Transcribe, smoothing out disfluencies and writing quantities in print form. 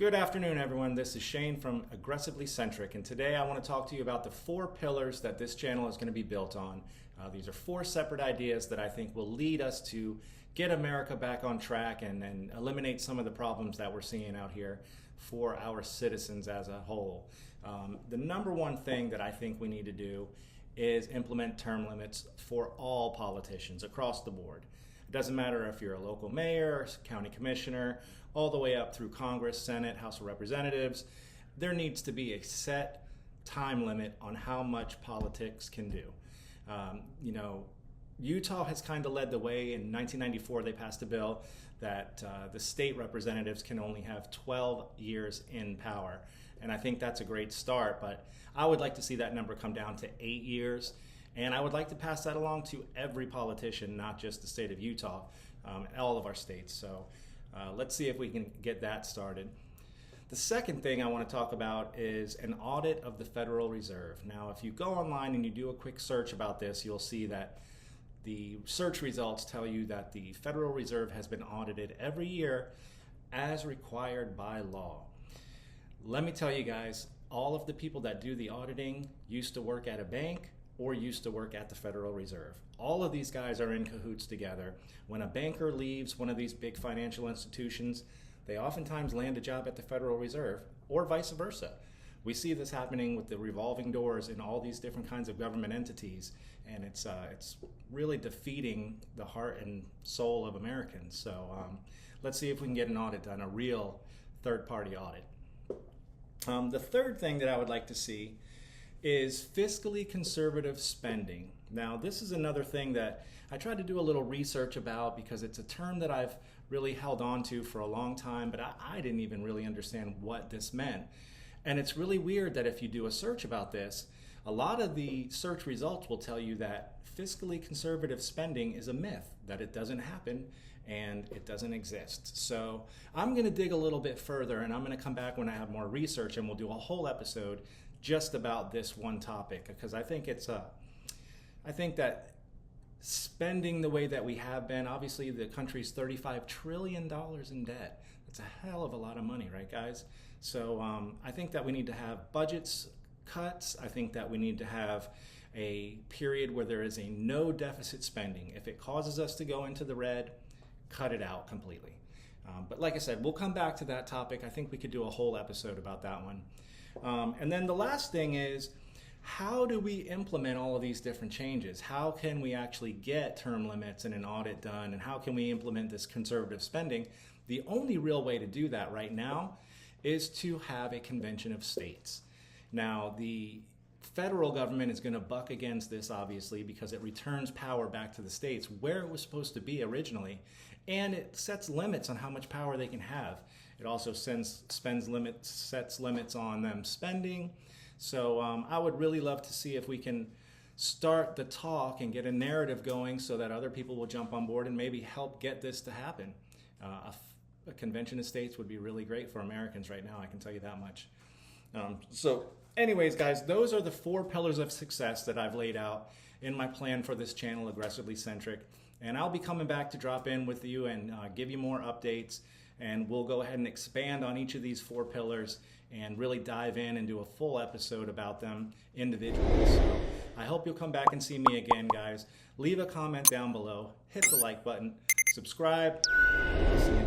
Good afternoon, everyone. This is Shane from AggressivelyCentric, and today I want to talk to you about the 4 pillars that this channel is going to be built on. These are 4 separate ideas that I think will lead us to get America back on track and eliminate some of the problems that we're seeing out here for our citizens as a whole. The number one thing that I think we need to do is implement term limits for all politicians across the board. It doesn't matter if you're a local mayor, county commissioner, all the way up through Congress, Senate, House of Representatives. There needs to be a set time limit on how much politics can do. Utah has kind of led the way. In 1994, they passed a bill that the state representatives can only have 12 years in power. And I think that's a great start, but I would like to see that number come down to 8 years. And I would like to pass that along to every politician, not just the state of Utah, all of our states. So let's see if we can get that started. The second thing I want to talk about is an audit of the Federal Reserve. Now, if you go online and you do a quick search about this, you'll see that the search results tell you that the Federal Reserve has been audited every year as required by law. Let me tell you guys, all of the people that do the auditing used to work at a bank or used to work at the Federal Reserve. All of these guys are in cahoots together. When a banker leaves one of these big financial institutions, they oftentimes land a job at the Federal Reserve, or vice versa. We see this happening with the revolving doors in all these different kinds of government entities, and it's really defeating the heart and soul of Americans. So let's see if we can get an audit done, a real third-party audit. The third thing that I would like to see is fiscally conservative spending. Now, this is another thing that I tried to do a little research about because it's a term that I've really held on to for a long time, but I didn't even really understand what this meant. And it's really weird that if you do a search about this, a lot of the search results will tell you that fiscally conservative spending is a myth, that it doesn't happen and it doesn't exist. So I'm going to dig a little bit further, and I'm going to come back when I have more research, and we'll do a whole episode just about this one topic, because I think that spending the way that we have been, obviously the country's $35 trillion in debt. That's a hell of a lot of money, right, guys? So I think that we need to have budgets cuts. I think that we need to have a period where there is a no deficit spending. If it causes us to go into the red, cut it out completely. But like I said, we'll come back to that topic. I think we could do a whole episode about that one. And then the last thing is, how do we implement all of these different changes? How can we actually get term limits and an audit done? And how can we implement this conservative spending? The only real way to do that right now is to have a convention of states. Now, the federal government is going to buck against this, obviously, because it returns power back to the states where it was supposed to be originally, and it sets limits on how much power they can have. It also sets limits on them spending. So I would really love to see if we can start the talk and get a narrative going so that other people will jump on board and maybe help get this to happen. A convention of states would be really great for Americans right now, I can tell you that much. So anyways, guys, those are the 4 pillars of success that I've laid out in my plan for this channel, Aggressively Centric. And I'll be coming back to drop in with you and give you more updates. And we'll go ahead and expand on each of these 4 pillars and really dive in and do a full episode about them individually. So I hope you'll come back and see me again, guys. Leave a comment down below, hit the like button, subscribe. See you